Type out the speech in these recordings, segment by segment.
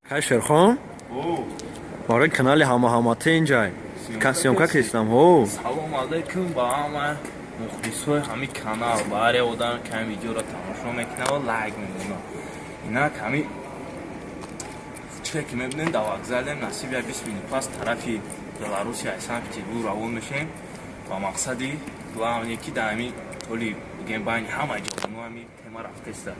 Кайшерхон? Барои канали ҳама инҷай. Съёмка кардам. Салом алайкум ба ҳама мухлисои ҳамин канал. Баре одам кам видеоро тамошо мекунад ва лайк мемонад. Ина ками чизе ки мебинем дар вокзалем насиб як 20 минут пас тарафи Беларусия Санкт-Петербург равон мешем ва мақсади главне ки дар ҳамин толи бигем байни ҳама ҷо мо ҳамин тема рафтаста.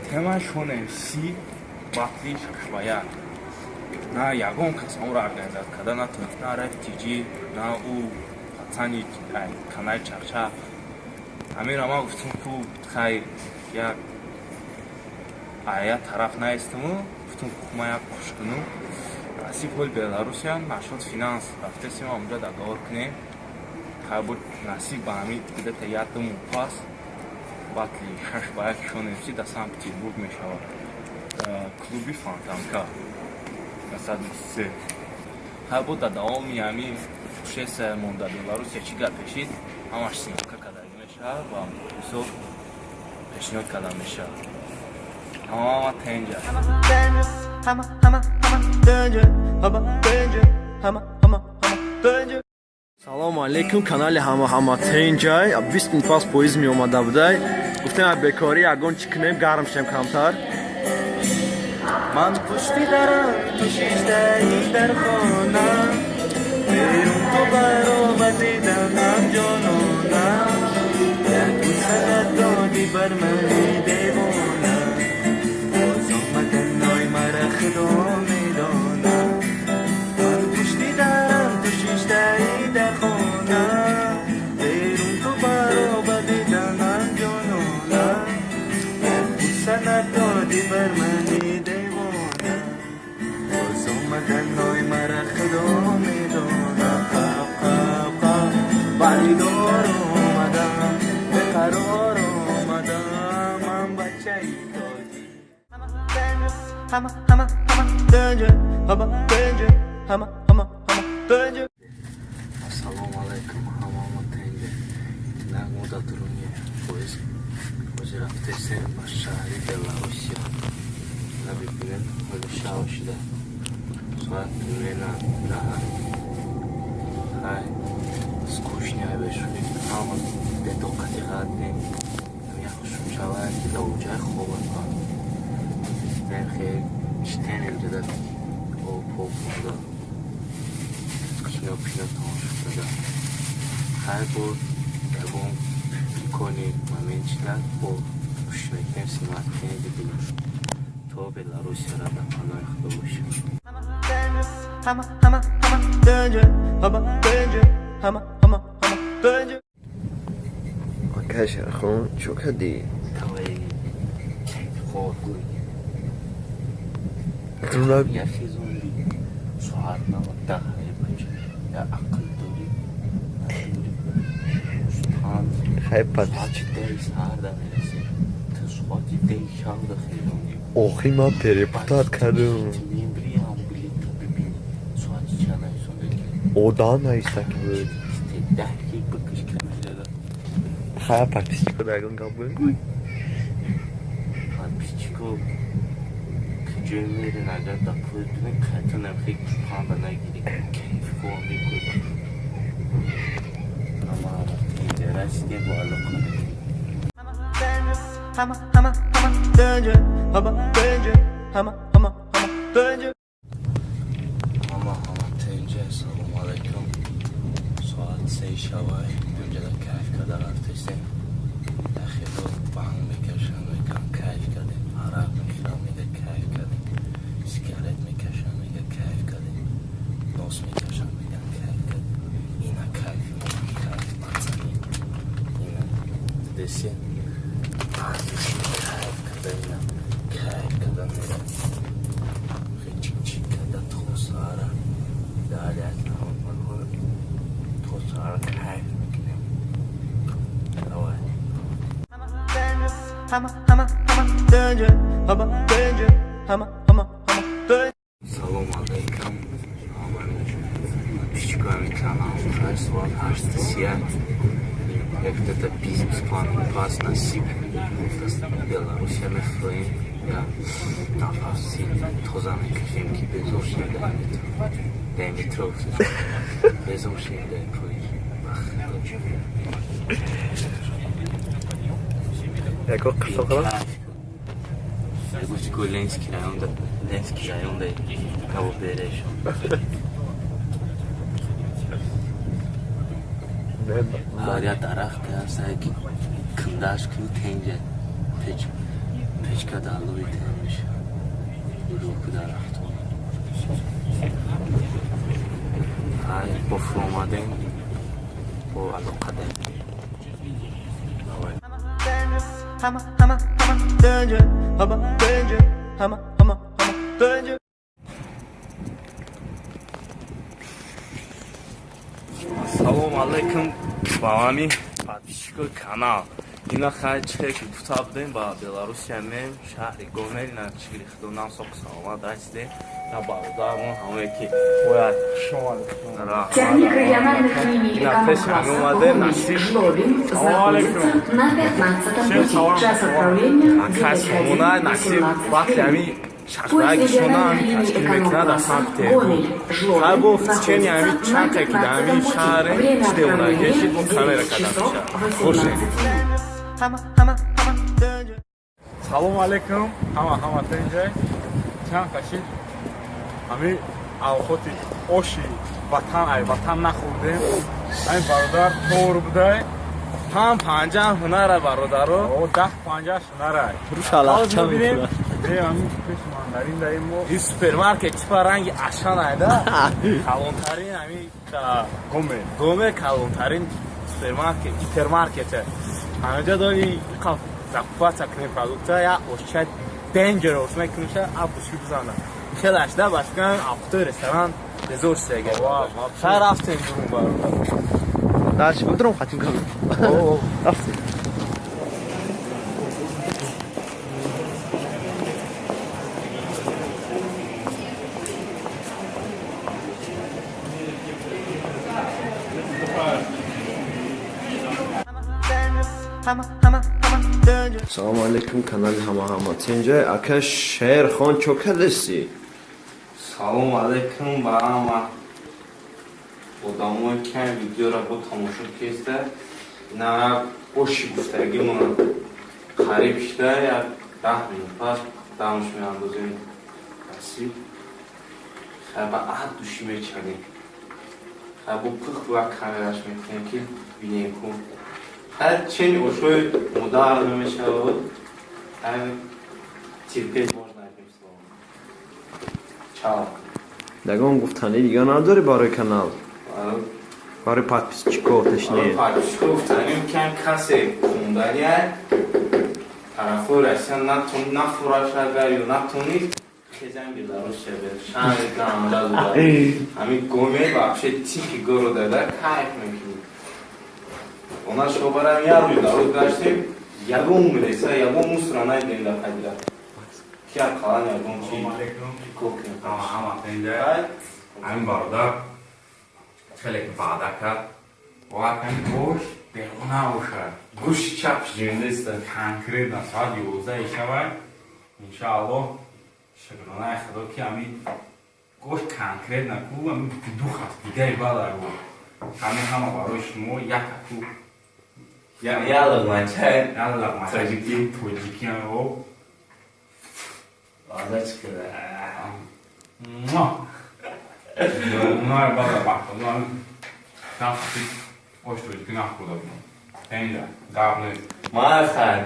Тема шонем си батли шашвая. На ягон кас онро организат карда натонст, на рафтиҷи, на ӯ пацани канали чарча. Ҳаминро ман гуфтам ку хай як ая тараф наистаму гуфтам ку ман як кӯшиш кунам. Насиб ҳоли Беларусия нашод финанс рафтасем онҷо договор кунем. Хай буд насиб ба ҳамин гидата як-ду моҳ пас батли шашвая ки шонем си дар Санкт-Петербург мешавад. Клуби Фонтанка. Хай буд дар давоми ҳамин 6 сал монда Беларусия чӣ гап пешид, ҳамаш симка кардаги мешавад ва ҳисоб пешниҳод карда мешавад. Ҳама тенҷа. Салому алейкум, канали ҳама тенҷай. 20 минут пас поезд меомада будай. Гуфтем бекорӣ ягон чӣ кунем, гарм шем камтар. من پشتی دارم تو شیشتهی در خونم بیرون تو برآمدی دمم جانانم یک بوسه‌ات دادی بر من دیوانم باز آمدن نای مرا خدا میدانم من پشتی دارم تو شیشتهی در خونم بیرون تو برآمدی دمم جانانم یک بوسه‌ات دادی بر من مدنای مرا خدا میدانم ولی دار آمدم به قرار آمدم من بچه ای تازی Assalomu alaykum hamma tenge. Namoda turunye pois hoje raftesem ба шаҳри Беларусия. На бибинем ҳоли шавшида. Соат примерно на хай скучная вешуи ҳама бетоқати ғаднем я хушум шавад ки да уҷай хобат кан нерхе читенем дада поп буда скучно пина тамоша дада хай буд ягон прикольный моментчидар бо пушмекнем симаткине дидем то Беларусия рада панои худо бошем. Кайшерхон, чӯ кардӣ? Охи ман перепутат кардам. Одан наистак буд. Хай подписчику дагон габуд. Подписчику кҷои мерин агар да пул бинем қайтонам хек панда нагири кайф кон мекунам. Ама интересге бола конем. Assalomu alaykum. Soat 3 шавай ҷоҷада кайф карда рафтесем. Дахило баҳм мекашам, мегам кайф кардем. Арақ мехӯрам, мега кайф кардем. Сигарет мекашам, мега кайф кардем. Нос мекашам, мегам кайф кардем. Ина кайф кайф пацани. Ина десен. Кайф карда ина кайф карда мера. Хичик карда то сара. Далее кайф мекунем. Давай. Салом алейкум. Пичками канал Хайсвал Харстасия. Як-то бизнес-план пас насиб. Беларусь мефлим. Я на фарси тоза мекшим ки безошин даймит. Даймитров. Безошин даймит. Яко қысылғыла? Гуфтику Ленинский районда кого берешь. Ария дарахт ҳастад ки кндаш ки тенҷа печка далои тенҷ рӯку дарахт ай бо фромадем бо алоқадем Салом алейкум ба ҳами подписчикои канал. Ина хай чеки бута будем ба Беларусия мем шаҳри Гомел на чигири худонам соқ саломат ҳастем. На бародармон ҳамае ки бояд Ценник региональных линий эконом-класса Жлобин находится на 15-м пути. Час отправления Акас ҳамона насиб вақти ҳами шахраги шонам ташкил мекунад дар самти ҳар гуфт чени ҳами чанқе ки дар ҳамин шаҳре чидемона кешид камера кардам мешавад бошед. Салом алейкум, ҳама тенҷай. Чанд кашид ҳами алхоти оши ватан нахӯрдем. Ҳамин бародар тор будай. 5-50 ҳунара бародаро. 10-15 ҳунарай. Шалақча мекунад. ҳамин пеш мандарин даем мо. ин супермаркет типа ранги ашан айда. Калонтарин ҳамин Гомел калонтарин супермаркет, гипермаркете. ҳамаҷа дори закупаться кунем продукта, я ошча dangerous мекунуша, апушки бизана. Иша дашта башкан апхтои ресторан безор сега. Шай рафтем дурун бародар. Дальше утром хотим говорить. Салам алейкум, канали ҳама тенҷай. Ака Шерхон чокалеси. Салом алейкум ба ҳама одамои ки видеоро бо тамошо кеста. На оши гуфтагимон қариб шуда як 10 минут пас дамш меандозем насиб. Хай ба аҳд души мечанем. Хай бо пух ва камераш мекунем ки бинем кун. Хай чени ошои модарн мешавад. Хай терпеть можно одним словом. Чао. Дагон гуфтани дига надори барои канал? Барои подписчиков точнее. Подписчиков гуфтаним кам касе хунданяй тарафои Россия нафураш агар ё натонид хезам Беларусия бер шаҳри ганда буда. Ҳамин Гомел вообще типи города да кайф мекунид. Она шобарам яруи даруд гаштем ягон мулеса ягон мусора найдем да қадира. Кия қалан ягон чи кокем. ҳама тенҷай. ҳамин бародар хеле ваъда кард. Ваъда гош беғуна бошад. Гӯши чап ҷинда иста конкретно соат 11 шавад. Иншааллоҳ шукронаи худо ки ҳамин гош конкретно ку ҳамин 2 ҳафта дигаи баъд бо ҳамин ҳама барои шумо як ку Я лағмачай тоҷикиро Лазачкада. Onlar bana baktı. Onlar tam hafif hoş çocuk günah kullanıyor. Bence gavlı. Marhan.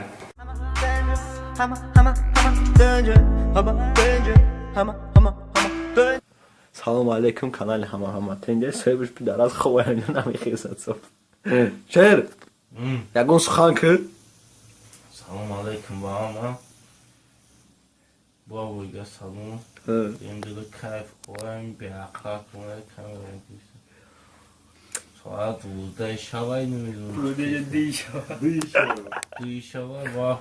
Салом алейкум, канали ҳама тенҷай. Севиш пидараз ховаянӣ намехезад. Шер. Ягон сухан кӣ? Салом алейкум ба ҳама. Бовойга салом. Имдило кайф қоям беақлақ моя камера. Соат 12 шавай намедонам. Ди шава ва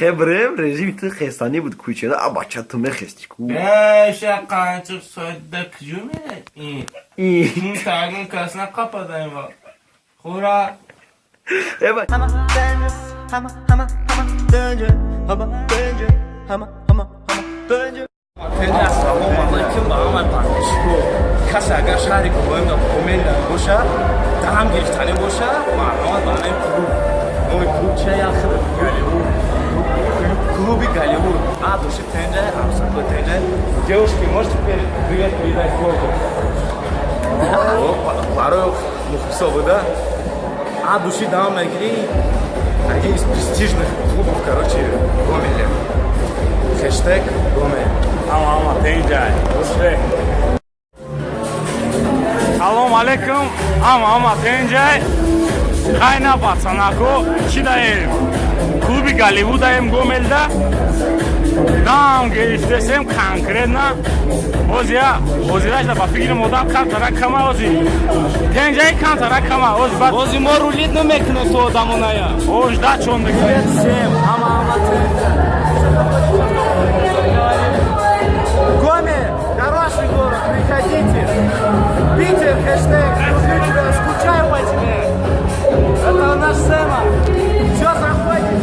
خبرم رژیم تو خستانی بود کوچه دا بچه تو مخستی کو Beşe kancık soyda kücüme iyi. این Tagın kasına kapadayım bak. Hura. evet Tende assalamu alaykum ба ҳамаи партишиҳо. Касе агар шаҳри Кӯбоим дар комент бошад, дарам гирифтанӣ бошад, маълумот ба ҳамаи клуб. Номи клуб чия яхр? Голливуд. Клуби Голливуд. А души тенде, амсако тенде. Девушки, можете привет передать Гогу? Барои мухлисо буда. А души давам нагири. Один из престижных клубов, короче, Гомеле. Хэштег Гомель. Ama Tencay. Салом алейкум. Ama Tencay. Qayna пацанако. Чидаем? Клуби Голливудаем Гомелда. Дам гирифтесем конкретно. Озираш ба фикри модам кантара кама ози. Tencay кантара кама оз ба. Ози мо рулит намекуне то адамоная. Оз да чон декрет. Всем, ама Tencay. Гомель, хороший город, приходите. Питер, хэштег, люблю тебя, скучаю по тебе. Это наш Сэма. Все, заходит.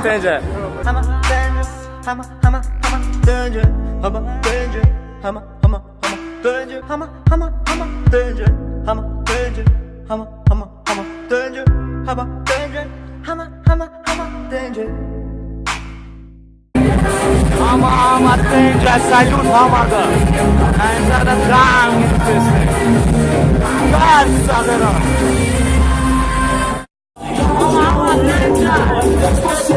Tencay. Ama Tencay salut hamada. Tencayda dam gitsin. Gel sadera. Ama Tencay.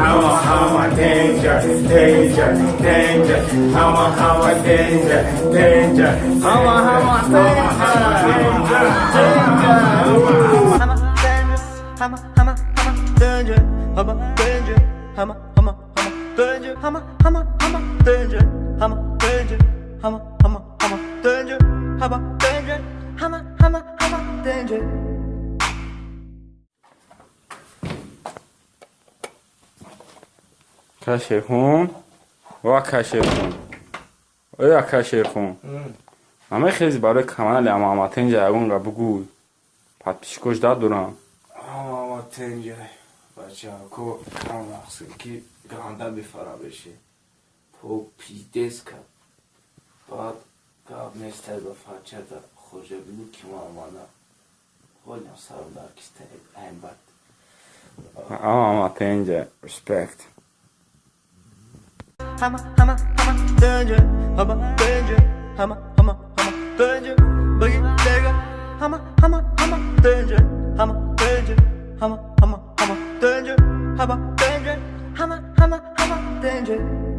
Hama, danger, danger, danger. Hama, danger, danger. Hama, danger, danger. Hama, danger, hama, danger. Hama, danger, hama, danger. Hama, danger, hama, danger. Hama, danger. کشیرخون و کشیرخون یا کشیرخون همه خیلی برای کانال اما تنجا اون را بگوی подписчикош дад дорам ама тенҷа бачако кам мақсад ки ганда бифара беши то пиздец кард баъд гап нестад ба фачада хожа бигу ки мамана ҳолям сарам дар кистаи айбат ама тенҷа respect Hama, danger, danger, danger, boogie, danger, hama, danger, danger, danger, danger, danger.